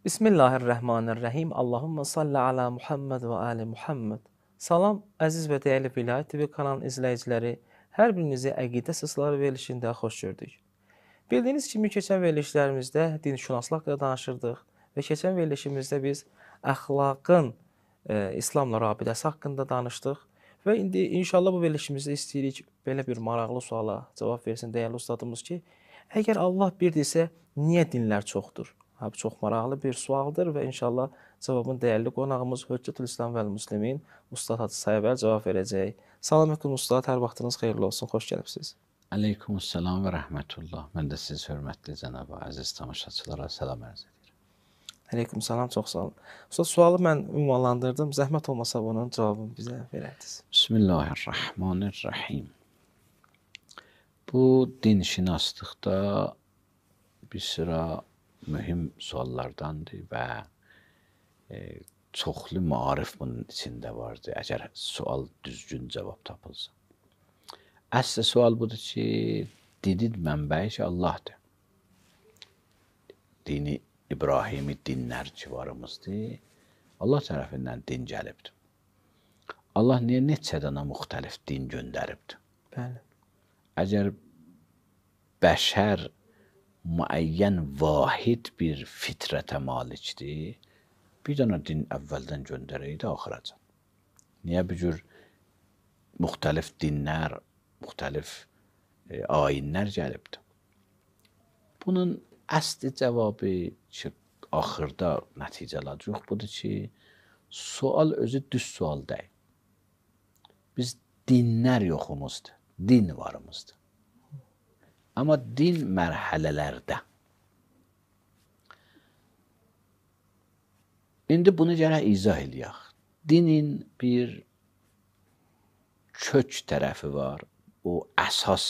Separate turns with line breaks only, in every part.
Bismillahirrahmanirrahim. Allahumma salli ala Muhammed və ali Muhammed. Salam, əziz və dəyərli Vilayət TV kanalının izləyiciləri. Hər birinizi əqidə sızları verilişində xoş gördük. Bildiyiniz kimi keçən verilişlərimizdə dinşünaslıq haqqında danışırdıq və keçən verilişimizdə biz əxlaqın İslamla rabitəsi haqqında danışdıq və indi inşallah bu verilişimizdə istəyirik belə bir maraqlı suala cavab versin dəyərli ustadımız ki, əgər Allah birdirsə, niyə dinlər çoxdur? Bu çox maraqlı bir sualdır və inşallah cavabın dəyərli qonağımız Hüccətül İslam vəl Müslimin Ustad Hacı Sayəvər cavab verəcək. Salam əleykum Ustad, hər vaxtınız xeyirli olsun, xoş gəlibsiniz.
Əleykumussalam və rəhmətullah. Mən də siz hörmətli cənab-ı əziz tamaşaçılara salam ərz edirəm.
Əleykum salam, çox sağ olun. Ustad, sualı mən ünvanlandırdım. Zəhmət olmasa bunun cavabını bizə verərdiniz.
Bismillahirrahmanirrahim. Bu dinşinaslıqda bir sıra mühüm suallardandır və çoxlu maarif bunun içində vardır, əgər sual düzgün cavab tapılsa. Əsl sual budur ki, dinin mənbəyi ki, Allahdır. Dini İbrahimi dinlər ki, varımızdır, Allah tərəfindən din gəlibdir. Allah niyə neçə dənə müxtəlif din göndəribdir?
Bəli.
Əgər bəşər müəyyən vahid bir fitrətə malikdir, bir dənə din əvvəldən göndərəydi axıracan. Niyə bu cür müxtəlif dinlər, müxtəlif ayinlər gəlibdir? Bunun əsli cavabı ki, axırda nəticələcək budur ki, sual özü düz sual deyil. Biz dinlər yoxumuzdur, din varımızdır. Amma din mərhələlərdə. İndi bunu gərək izah eləyək. Dinin bir kök tərəfi var, o əsas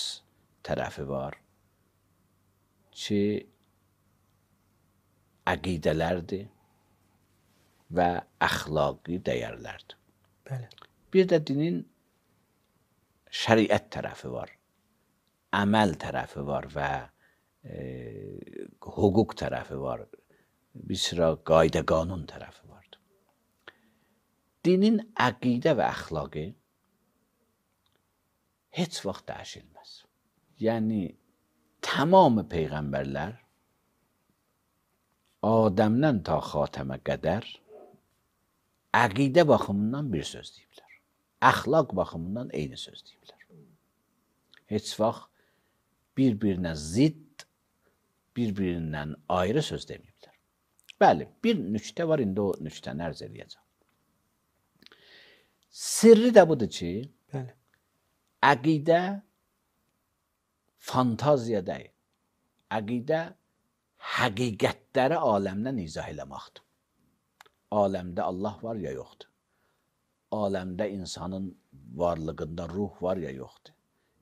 tərəfi var ki, əqidələrdir və əxlaqi dəyərlərdir.
Bəli.
Bir də dinin şəriət tərəfi var, əməl tərəfi var və hüquq tərəfi var, bir sıra qayda qanun tərəfi vardır. Dinin əqidə və əxlaqı heç vaxt dəyişilməz. Yəni, tamamı peyğəmbərlər Adəmdən ta xatəmə qədər əqidə baxımından bir söz deyiblər. Əxlaq baxımından eyni söz deyiblər. Heç vaxt bir-birinə zidd, bir-birindən ayrı söz deməyiblər. Bəli, bir nüktə var, indi o nüktəni ərz edəcəm. Sirri də budur ki,
bəli,
əqidə fantaziya deyil. Əqidə həqiqətləri aləmdən izah eləməkdir. Aləmdə Allah var ya yoxdur. Aləmdə insanın varlığında ruh var ya yoxdur.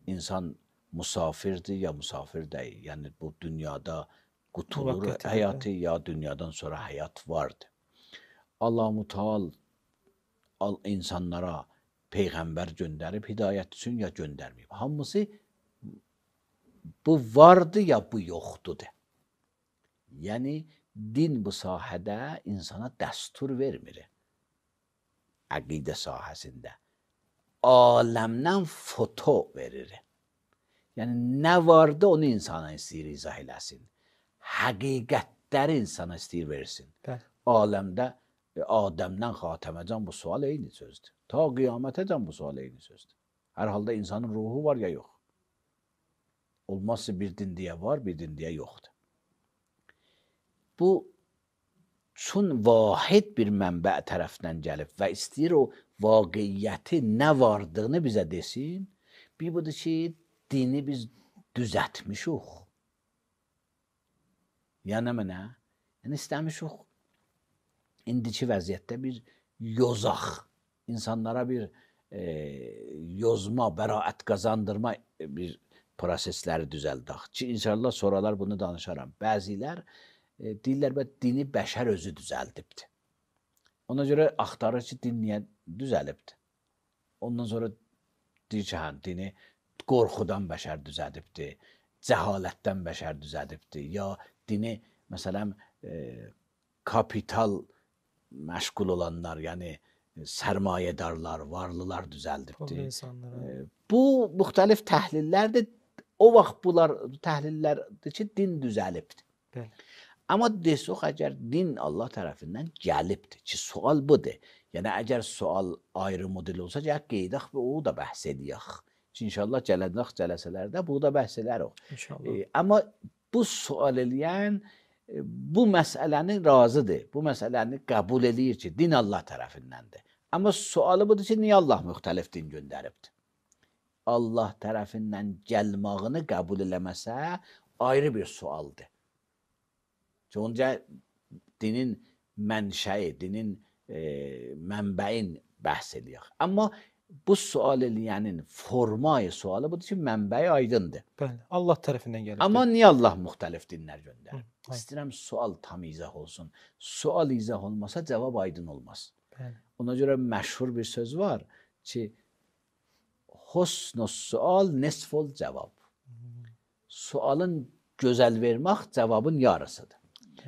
İnsan musafirdir ya musafir deyil. Yəni bu dünyada qutulur həyatı ya dünyadan sonra həyat vardır. Allah-u Teala insanlara peyğəmbər göndərib hidayət üçün ya göndərməyib. Hamısı bu vardı ya bu yoxdur. Yəni din bu sahədə insana dəstur vermir. Əqidə sahəsində. Aləmdən foto verir. Yəni nə vardı onu insana istəyir izah eləsin. Həqiqətləri insana istəyir versin. Aləmdə Adəmdən xatəməcən bu sual eyni sözdür. Ta qiyamətəcən bu sual eyni sözdür. Hər halda insanın ruhu var ya yox. Olmazsa bir din deyə var, bir din deyə yoxdur. Bu çün vahid bir mənbə tərəfdən gəlib və istəyir o vaqiyyəti nə vardığını bizə desin. Bir budur ki, dini biz düzətmişik. Yəni mənə? Yəni istəmişik indiki vəziyyətdə bir yozaq, insanlara bir yozma, bəraət qazandırma bir prosesləri düzəldək ki, inşallah sonralar bunu danışaram. Bəzilər deyirlər ki, dini bəşər özü düzəldibdir. Ona görə axtarır ki, din niyə düzəlibdir. Ondan sonra deyir ki, hə, dini qorxudan bəşər düzəlibdir, cəhalətdən bəşər düzəlibdir, ya dini məsələn kapital məşğul olanlar, yəni sərmayedarlar, varlılar düzəldibdir. Bu müxtəlif təhlillərdir. O vaxt bunlar təhlillərdir ki, din düzəlibdir.
Bəli.
Amma desək, əgər din Allah tərəfindən gəlibdir ki, sual budur. Yəni, əgər sual ayrı model olsa, gəl qeydək və o da bəhs edəyək. Ki, inşallah gələcək cələsələrdə bu da bəhs edərik.
İnşallah.
Amma bu sual eləyən bu məsələni razıdır. Bu məsələni qəbul edir ki, din Allah tərəfindəndir. Amma sualı budur ki, niyə Allah müxtəlif din göndəribdir? Allah tərəfindən gəlmağını qəbul eləməsə ayrı bir sualdır. Onca dinin mənşəyi, dinin mənbəyin bəhs edəyək. Amma bu sual eləyənin formayı sualı budur ki, mənbəyi aydındır.
Bəli, Allah tərəfindən gəlir.
Amma niyə Allah müxtəlif dinlər göndərir? İstəyirəm sual tam izah olsun. Sual izah olmasa cavab aydın olmaz.
Bəli.
Ona görə məşhur bir söz var ki, husnus sual nesful cavab. Sualın gözəl vermək cavabın yarısıdır.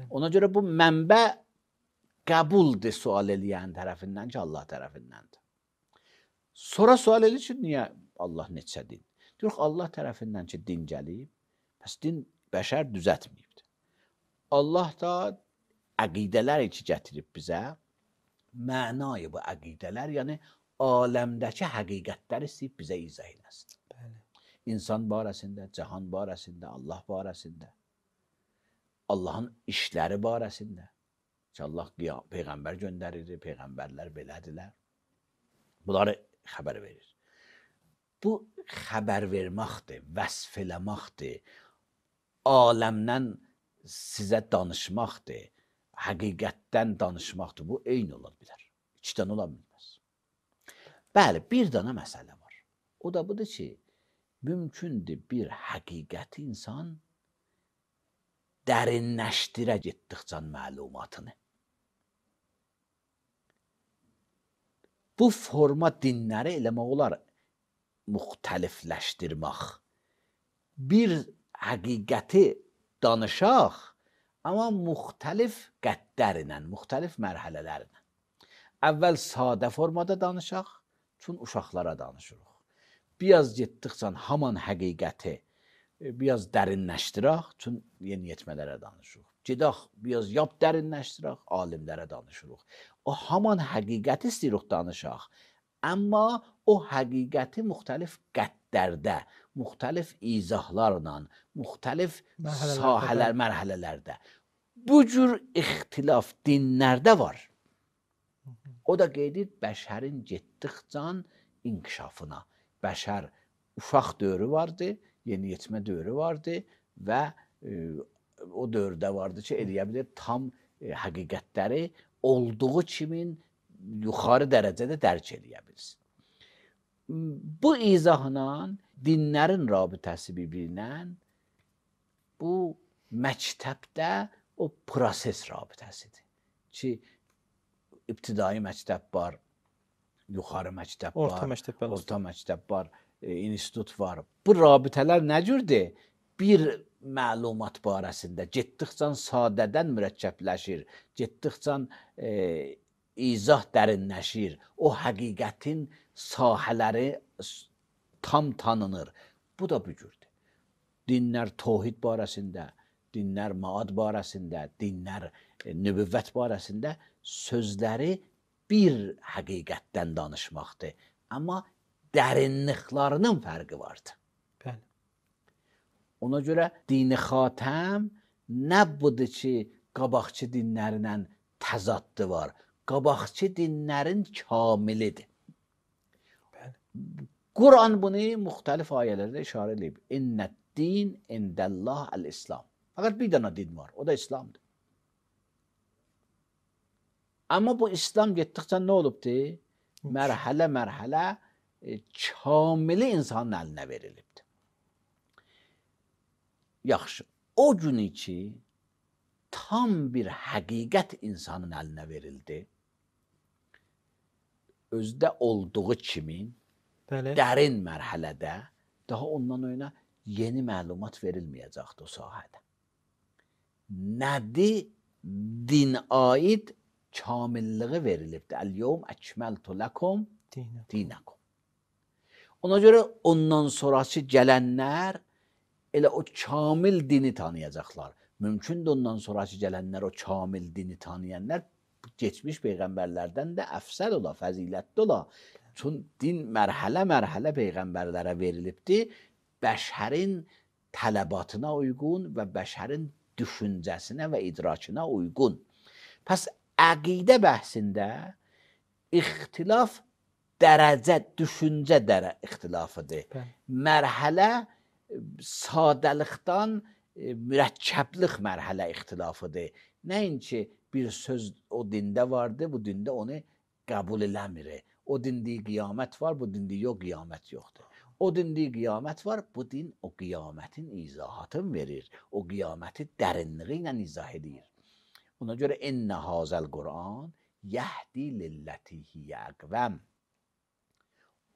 Ona görə bu mənbə qəbuldur sual eləyən tərəfindən ki, Allah tərəfindəndir. Sonra sual edir ki, niyə Allah neçə din? Diyor ki, Allah tərəfindən ki, din gəlib, pəs din bəşər düzətməyibdir. Allah da əqidələr ki, gətirib bizə, mənayı bu əqidələr, yəni aləmdəki həqiqətləri istəyib bizə izah eləsin. İnsan barəsində, cahan barəsində, Allah barəsində. Allahın işləri barəsində ki, Allah peyğəmbər göndərir, peyğəmbərlər belədirlər. Bunları xəbər verir. Bu xəbər verməkdir, vəsf eləməkdir, aləmdən sizə danışmaqdır, həqiqətdən danışmaqdır. Bu eyni ola bilər. İkidən ola bilməz. Bəli, bir dana məsələ var. O da budur ki, mümkündür bir həqiqəti insan dərinləşdirə getdikcə məlumatını. Bu forma dinləri eləmək olar müxtəlifləşdirmək. Bir həqiqəti danışaq, amma müxtəlif qədlərlə, müxtəlif mərhələlərlə. Əvvəl sadə formada danışaq, çün uşaqlara danışırıq. Biraz getdikcə haman həqiqəti biraz dərinləşdirək, çün yeniyetmələrə danışırıq. Gedək, biraz yap dərinləşdirək, alimlərə danışırıq. O haman həqiqəti istəyirik danışaq. Amma o həqiqəti müxtəlif qədlərdə, müxtəlif izahlarla, müxtəlif sahələr, mərhələlərdə. Bu cür ixtilaf dinlərdə var. O da qeyd edir bəşərin getdikcə inkişafına. Bəşər uşaq dövrü vardı, yeniyetmə dövrü vardı və o dövrdə vardı ki, eləyə bilir tam həqiqətləri olduğu kimin yuxarı dərəcədə dərk eləyə bilsin. Bu izahla dinlərin rabitəsi bir-birinə bu məktəbdə o proses rabitəsidir. Ki, ibtidai məktəb var, yuxarı məktəb var, orta məktəb var, institut var. Bu rabitələr nə cürdür? Bir məlumat barəsində getdikcə sadədən mürəkkəbləşir, getdikcə izah dərinləşir, o həqiqətin sahələri tam tanınır. Bu da bu cürdür. Dinlər tohid barəsində, dinlər maad barəsində, dinlər nübüvvət barəsində sözləri bir həqiqətdən danışmaqdır. Amma dərinliklərinin fərqi vardır.
Bəli.
Ona görə dini xatəm nə budur ki, qabaqçı dinlərlə təzaddı var. Qabaqçı dinlərin kamilidir. Quran bunu müxtəlif ayələrdə işarə edib. İnnəd-din indəllah əl-İslam. Fəqət bir dənə din var, o da İslamdır. Amma bu İslam getdikcə nə olubdur? Mərhələ-mərhələ kamili insanın əlinə verilibdir. Yaxşı, o günü ki, tam bir həqiqət insanın əlinə verildi, özdə olduğu kimi
Bəli.
dərin mərhələdə daha ondan oyuna yeni məlumat verilməyəcəkdir o sahədə. Nədir? Din aid kamilliği verilibdir. Əl-yevm əkməltu ləkum dinəkum. Ona görə ondan sonrası gələnlər elə o kamil dini tanıyacaqlar. Mümkündür ondan sonrası gələnlər o kamil dini tanıyanlar geçmiş peyğəmbərlərdən də əfsəl ola, fəzilətli ola. Çünki din mərhələ-mərhələ peyğəmbərlərə verilibdir. Bəşərin tələbatına uyğun və bəşərin düşüncəsinə və idrakına uyğun. Pəs əqidə bəhsində ixtilaf dərəcə, düşüncə ixtilafıdır. Mərhələ sadəlikdən mürəkkəblik mərhələ ixtilafıdır. Nəinki bir söz o dində vardı, bu dində onu qəbul eləmir. O dində qiyamət var, bu dində yox, qiyamət yoxdur. O dində qiyamət var, bu din o qiyamətin izahatını verir. O qiyaməti dərinliyi ilə izah edir. Ona görə ennə hazəl Qur'an yəhdi lilləti hiyyə əqvəm.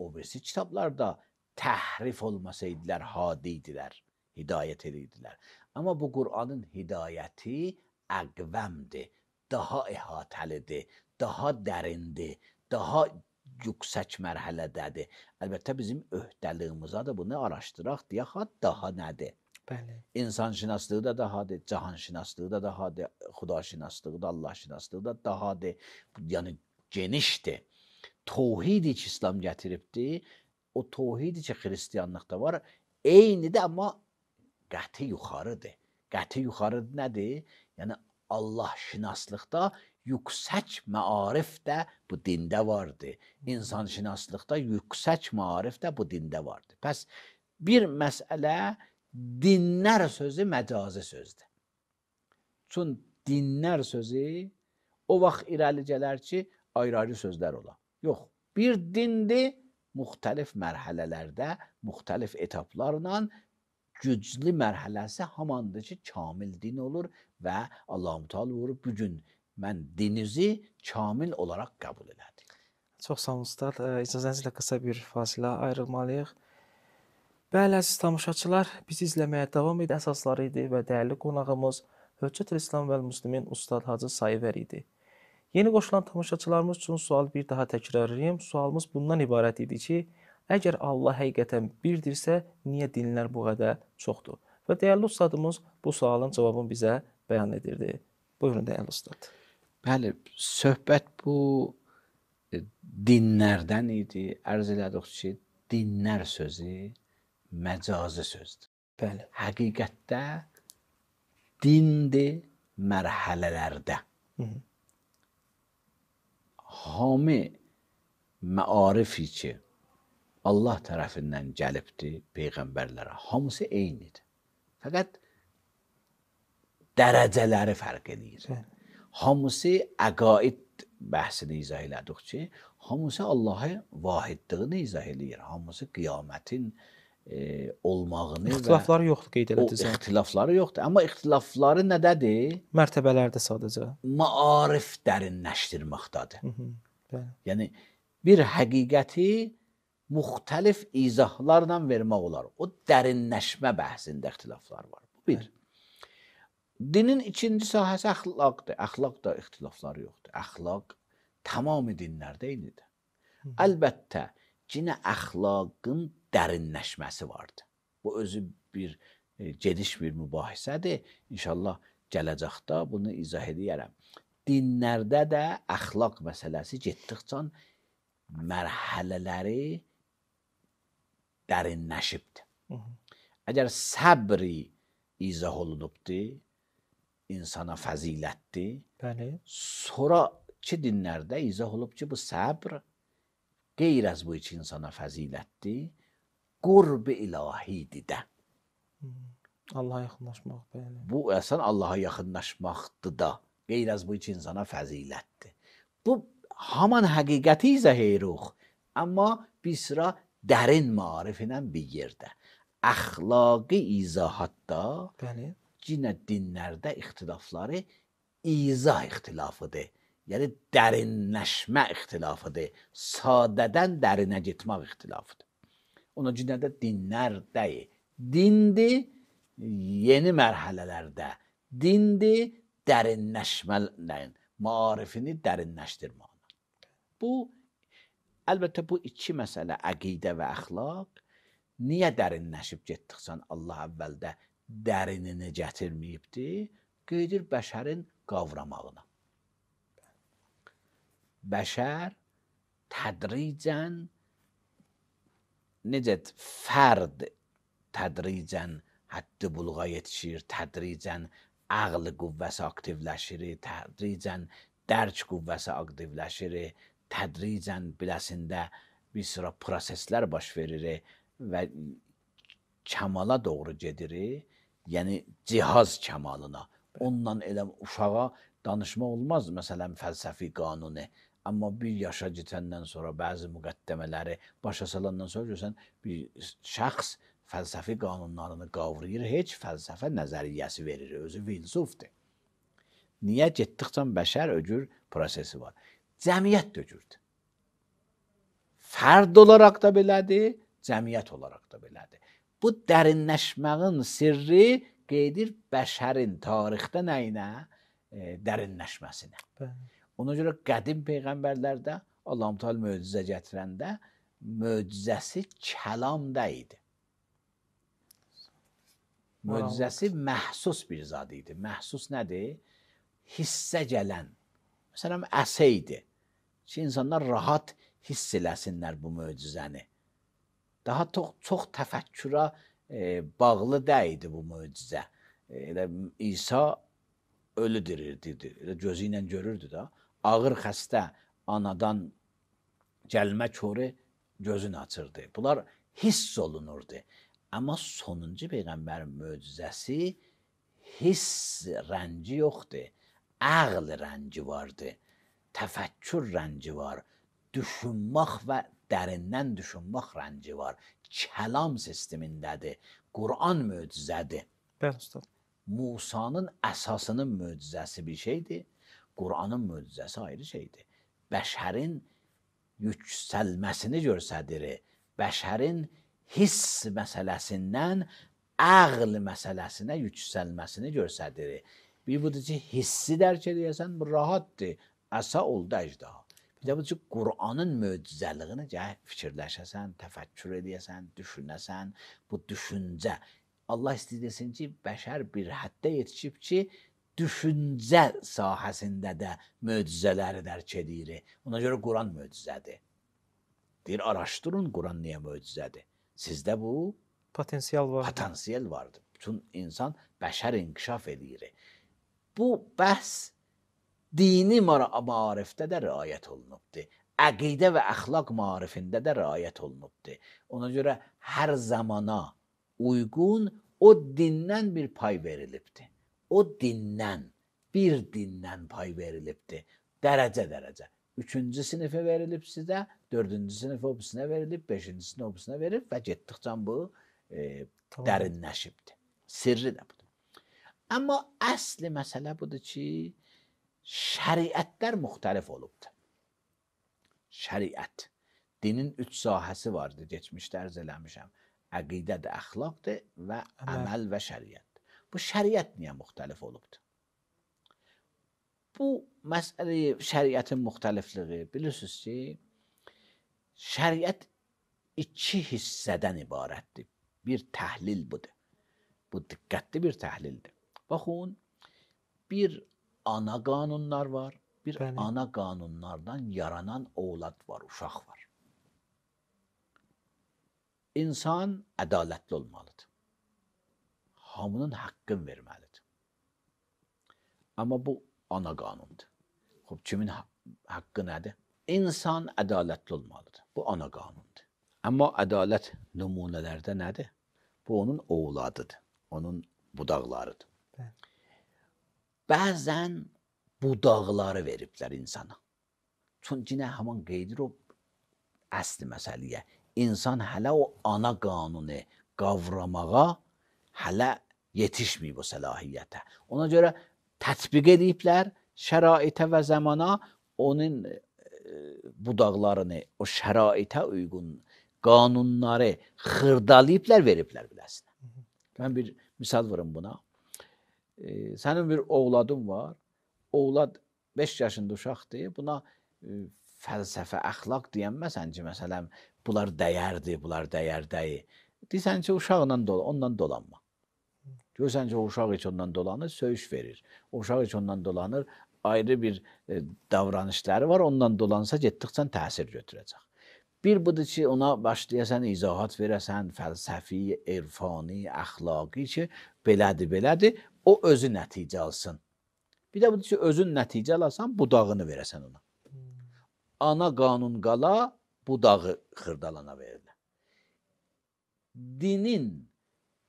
O birisi kitablarda təhrif olmasaydılar, hadidilər, hidayət edirdilər. Amma bu Qur'anın hidayəti əqvəmdir, daha əhatəlidir, daha dərindir, daha yüksək mərhələdədir. Əlbəttə bizim öhdəliyimizə də bunu araşdıraq deyək, daha nədir?
Bəli.
İnsanşinaslığı da dahadır, cahanşinaslığı da dahadır, xudaşinaslığı da, Allahşinaslığı da dahadır. Yəni genişdir. Tohid-i ki İslam gətiribdir, o tohid-i ki xristiyanlıqda var, eynidir amma qəti yuxarıdır. Qəti yuxarı nədir? Yəni Allah şinaslıqda yüksək maarif də bu dində vardır. İnsan şinaslıqda yüksək maarif də bu dində vardır. Pəs bir məsələ dinlər sözü məcazi sözdür. Çünki dinlər sözü o vaxt irəli gələr ki, ayrı-ayrı sözlər ola. Yox, bir dindir, müxtəlif mərhələlərdə, müxtəlif etaplarla güclü mərhələsi hamandır ki, kamil din olur və Allah-u Teala vurub bugün mən dininizi kamil olaraq qəbul elədim.
Çox sağ olun ustad. İcazənizlə qısa bir fasilə ayrılmalıyıq. Bəli, əziz tamaşaçılar, bizi izləməyə davam edən əsasları idi və dəyərli qonağımız Hüccətül İslam və Müslimin Ustad Hacı Sayıvər idi. Yeni qoşulan tamaşaçılarımız üçün sual bir daha təkrarlayım. Sualımız bundan ibarət idi ki, əgər Allah həqiqətən birdirsə, niyə dinlər bu qədər çoxdur? Və dəyərli ustadımız bu sualın cavabını bizə bəyan edirdi. Buyurun dəyərli ustad.
Bəli, söhbət bu dinlərdən idi. Ərz elədik ki, dinlər sözü məcazi sözdür.
Bəli.
Həqiqətdə dindir mərhələlərdə. Hami məarifi ki, Allah tərəfindən gəlibdir peyğəmbərlərə, hamısı eynidir. Fəqət dərəcələri fərq edir. Hamısı əqaid bəhsini izah elədik ki, hamısı Allahı vahidliğini izah edir. Hamısı qiyamətin olmağını
İxtilafları yoxdur, qeyd elədiniz.
O ixtilafları yoxdur. Amma ixtilafları nədədir?
Mərtəbələrdə sadəcə.
Maarif dərinləşdirməkdadır.
Bəli.
Yəni, bir həqiqəti müxtəlif izahlarla vermək olar. O dərinləşmə bəhsində ixtilaflar var. Bu bir. Dinin ikinci sahəsi əxlaqdır. Əxlaqda ixtilafları yoxdur. Əxlaq tamamı dinlərdə eynidir. Əlbəttə, yenə əxlaqın dərinləşməsi vardır. Bu özü bir geniş bir mübahisədir. İnşallah gələcəkdə bunu izah edərəm. Dinlərdə də əxlaq məsələsi getdikcə mərhələləri dərinləşibdir. Əgər səbri izah olunubdur, insana fəzilətdir.
Bəli.
Sonraki dinlərdə izah olub ki, bu səbr qeyr az bu iki insana fəzilətdir, qurb-i ilahidir də.
Allaha yaxınlaşmaq, bəli.
Bu əsən Allaha yaxınlaşmaqdır da, qeyr az bu iki insana fəzilətdir. Bu, haman həqiqəti izah edirik. Amma bir sıra dərin maarif ilə bir yerdə. Əxlaqi izahatda
Bəli.
yenə dinlərdə ixtilafları izah ixtilafıdır. Yəni dərinləşmə ixtilafıdır. Sadədən dərinə getmək ixtilafıdır. Ona görə də dinlər deyil. Dindir yeni mərhələlərdə. Dindir dərinləşmələrin, maarifini dərinləşdirmək. Bu, əlbəttə bu iki məsələ, əqidə və əxlaq, niyə dərinləşib getdikcə Allah əvvəldə dərinini gətirməyibdir? Qeydir bəşərin qavramağına. Bəşər tədricən, necə fərd tədricən həddi buluğa yetişir, tədricən ağlı qüvvəsi aktivləşir, tədricən dərk qüvvəsi aktivləşir, tədricən biləsində bir sıra proseslər baş verir və kəmala doğru gedir, yəni cihaz kəmalına. Ondan elə uşağa danışma olmaz, məsələn, fəlsəfi qanunu. Amma bir yaşa getəndən sonra bəzi müqəddəmələri başa salandan sonra görürsən, bir şəxs fəlsəfi qanunlarını qavrayır, heç fəlsəfə nəzəriyyəsi verir, özü filsufdur. Niyə? Getdikcə bəşər öcür prosesi var. Cəmiyyət də öcürdür. Fərd olaraq da belədir, cəmiyyət olaraq da belədir. Bu dərinləşmənin sirri qeydir bəşərin tarixdə nəyinə? Dərinləşməsinə. Ona görə qədim peyğəmbərlərdə Allah-u Teala möcüzə gətirəndə möcüzəsi kəlam deyildi. Möcüzəsi məhsus bir zad idi. Məhsus nədir? Hissə gələn. Məsələn, əsə idi ki, insanlar rahat hiss eləsinlər bu möcüzəni. Daha çox təfəkküra bağlı deyildi bu möcüzə. Elə İsa ölü dirirdi, elə gözü ilə görürdü da. Ağır xəstə anadan gəlmə körü gözünü açırdı. Bunlar hiss olunurdu. Amma sonuncu peyğəmbərin möcüzəsi hiss rənci yoxdur. Ağl rənci vardı. Təfəkkür rənci var. Düşünmək və dərindən düşünmək rənci var. Kəlam sistemindədir. Quran möcüzədir.
Bəli, ustad.
Musanın əsasının möcüzəsi bir şeydir. Quranın möcüzəsi ayrı şeydir. Bəşərin yüksəlməsini göstərir. Bəşərin hiss məsələsindən ağl məsələsinə yüksəlməsini göstərir. Bir budur ki, hissi dərk edəsən, bu rahatdır. Əsa oldu əcdaha. Bir də budur ki, Quranın möcüzəliyini fikirləşəsən, təfəkkür edəsən, düşünəsən, bu düşüncə. Allah istəyirsin ki, bəşər bir həddə yetişib ki, düşüncə sahəsində də möcüzələri dərk edir. Ona görə Quran möcüzədir. Deyir, araşdırın Quran niyə möcüzədir. Sizdə bu
Potensial var.
Potansiyel vardır. Bütün insan bəşər inkişaf edir. Bu bəhs dini maarifdə də riayət olunubdur. Əqidə və əxlaq maarifində də riayət olunubdur. Ona görə hər zamana uyğun o dindən bir pay verilibdir. O dindən, bir dindən pay verilibdir. Dərəcə-dərəcə. 3-cü sinifə verilib sizə, 4-cü sinifə obisinə verilib, 5-ci sinifə obisinə verilib və getdikcə bu dərinləşibdir. Sirri də budur. Amma əsli məsələ budur ki, şəriətlər müxtəlif olubdur. Şəriət. Dinin 3 sahəsi vardı, geçmişdə ərz eləmişəm. Əqidədir, əxlaqdır və əməl və şəriət. Bu şəriət niyə müxtəlif olubdur? Bu məsələyi, şəriətin müxtəlifliyi, bilirsiniz ki, şəriət 2 hissədən ibarətdir. Bir təhlil budur. Bu diqqətli bir təhlildir. Baxın, bir ana qanunlar var, bir ana qanunlardan yaranan ovlad var, uşaq var. İnsan ədalətli olmalıdır. Hamının haqqını verməlidir. Amma bu ana qanundur. Xoş, kimin haqqı nədir? İnsan ədalətli olmalıdır. Bu ana qanundur. Amma ədalət nümunələrdə nədir? Bu onun ovladıdır, onun budaqlarıdır. Bəzən budaqları veriblər insana. Çünki nə, haman qeydir o əsli məsələyə. İnsan hələ o ana qanunu qavramağa hələ yetişməyib o səlahiyyətə. Ona görə tətbiq ediblər şəraitə və zamana, onun budaqlarını o şəraitə uyğun qanunları xırdalayıblar, veriblər biləsinə. Mən bir misal vurum buna. Sənin bir oğladın var. Oğlad 5 yaşında uşaqdır. Buna fəlsəfə, əxlaq deyənməsən ki, məsələn, bunlar dəyərdir, bunlar dəyər deyil. Deyirsən ki, uşaqla ondan dolanma. Görürsən ki, o uşaq heç ondan dolanır, söyüş verir. O uşaq heç ondan dolanır, ayrı bir davranışları var. Ondan dolansa getdikcə təsir götürəcək. Bir budur ki, ona başlayasan, izahat verəsən, fəlsəfi, irfani, əxlaqi ki, belədir, belədir, o özü nəticə alsın. Bir də budur ki, özün nəticə alasan, budağını verəsən ona. Ana qanun qala, budağı xırdalana verirlər. Dinin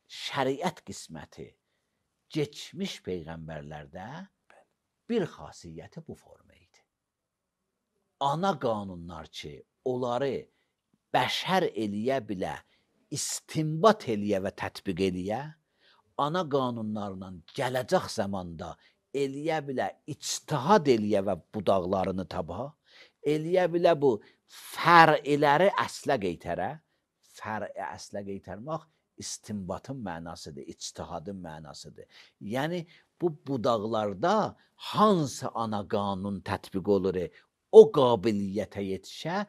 şəriət qisməti geçmiş peyğəmbərlərdə bir xasiyyəti bu forma idi. Ana qanunlar ki, onları bəşər eləyə bilə, istinbat eləyə və tətbiq eləyə, ana qanunlarla gələcək zamanda eləyə bilə, ictihad eləyə və budaqlarını taba, eləyə bilə bu fər'iləri əslə qeytərə, fər'i əslə qeytərmək istinbatın mənasıdır, ictihadın mənasıdır. Yəni, bu budaqlarda hansı ana qanun tətbiq olur, o qabiliyyətə yetişə,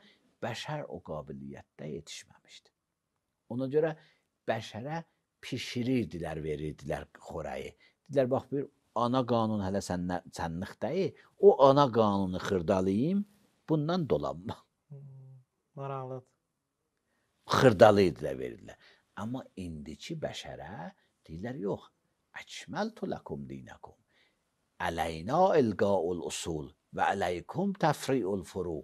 bəşər o qabiliyyətdə yetişməmişdir. Ona görə bəşərə pişirirdilər, verirdilər xorayı. Dedilər, bax, bir ana qanun hələ sənlikdəyir, o ana qanunu xırdalayayım, bundan dolanma.
Maraqlıdır.
Xırdalıydılar, verirlər. Amma indiki bəşərə deyirlər, yox, əkməltu ləkum dinəkum, ələyna ilqaul usul və ələykum təfriul furu.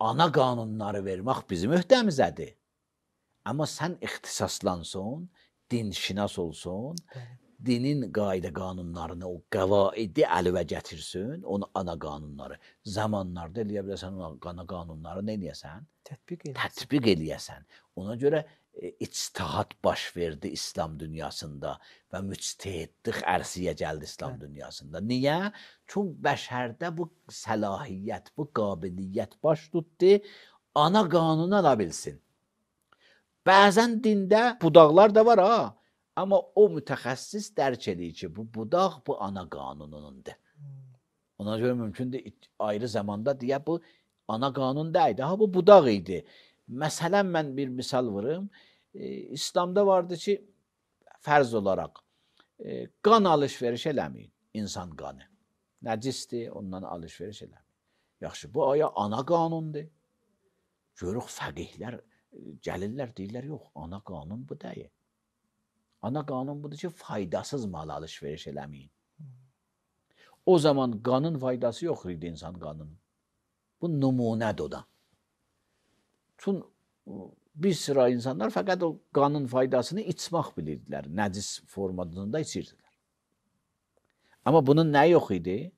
Ana qanunları vermək bizim öhdəmizədir. Amma sən ixtisaslansın, dinşinas olsun, dinin qayda qanunlarını, o qəvaidi əlivə gətirsin, onu ana qanunları. Zamanlarda eləyə biləsən, ana qanunları nə eləyəsən? Tətbiq eləyəsən. Ona görə ictihad baş verdi İslam dünyasında və müctehidlik ərsiyə gəldi İslam dünyasında. Niyə? Çünki bəşərdə bu səlahiyyət, bu qabiliyyət baş tutdu, ana qanunu ala bilsin. Bəzən dində budaqlar da var ha, amma o mütəxəssis dərk edir ki, bu budaq bu ana qanununundur. Ona görə mümkündür ayrı zamanda deyə bu ana qanun deyildi, ha bu budaq idi. Məsələn, mən bir misal vurum. İslamda vardı ki, fərz olaraq qan alış-veriş eləməyin, insan qanı. Nəcisdir, ondan alış-veriş eləməyin. Yaxşı, bu aya ana qanundur. Görürük, fəqihlər gəlirlər, deyirlər, yox, ana qanun bu deyil. Ana qanun budur ki, faydasız mal alış-veriş eləməyin. O zaman qanın faydası yox idi insan qanının. Bu nümunədir o da. Çünki bir sıra insanlar fəqət o qanın faydasını içmək bilirdilər. Nəcis formasında içirdilər. Amma bunun nə yox idi?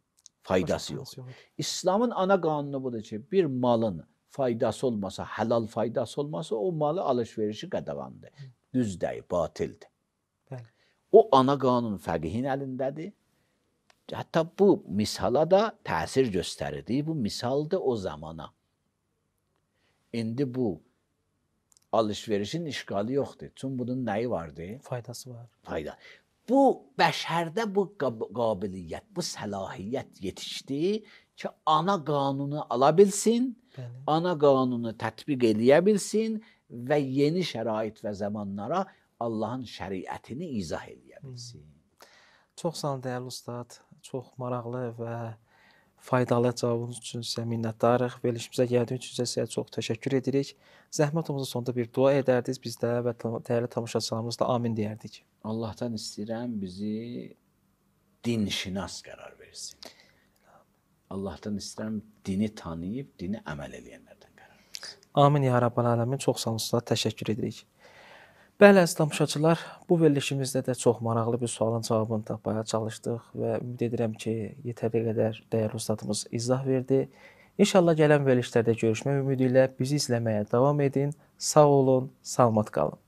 Faydası yox. İslamın ana qanunu budur ki, bir malın faydası olmasa, halal faydası olmasa, o malı alış-verişi qadağandır. Düz deyil, batildir. O ana qanun fəqihin əlindədir. Hətta bu misala da təsir göstərirdi. Bu misaldır o zamana. İndi bu alış-verişin işğalı yoxdur. Çünki bunun nəyi vardı?
Faydası var.
Fayda. Bu bəşərdə bu qabiliyyət, bu səlahiyyət yetişdi ki, ana qanunu ala bilsin, ana qanunu tətbiq eləyə bilsin və yeni şərait və zamanlara Allahın şəriətini izah eləyə bilsin.
Çox sağ olun, dəyərli ustad. Çox maraqlı və faydalı cavabınız üçün sizə minnətdarıq. Verilişimizə gəldiyiniz üçün sizə çox təşəkkür edirik. Zəhmət olmasa sonda bir dua edərdiniz biz də və dəyərli tamaşaçılarımız da amin deyərdik.
Allahdan istəyirəm bizi dinşinas qərar versin. Allahdan istəyirəm dini tanıyıb, dini əməl edənlərdən qərar versin.
Amin ya Rabbal Ələmin. Çox sağ olun ustad, təşəkkür edirik. Bəli, əziz tamaşaçılar, bu verilişimizdə də çox maraqlı bir sualın cavabını tapmaya çalışdıq və ümid edirəm ki, yetərli qədər dəyərli ustadımız izah verdi. İnşallah gələn verilişlərdə görüşmək ümidi ilə bizi izləməyə davam edin. Sağ olun, salamat qalın.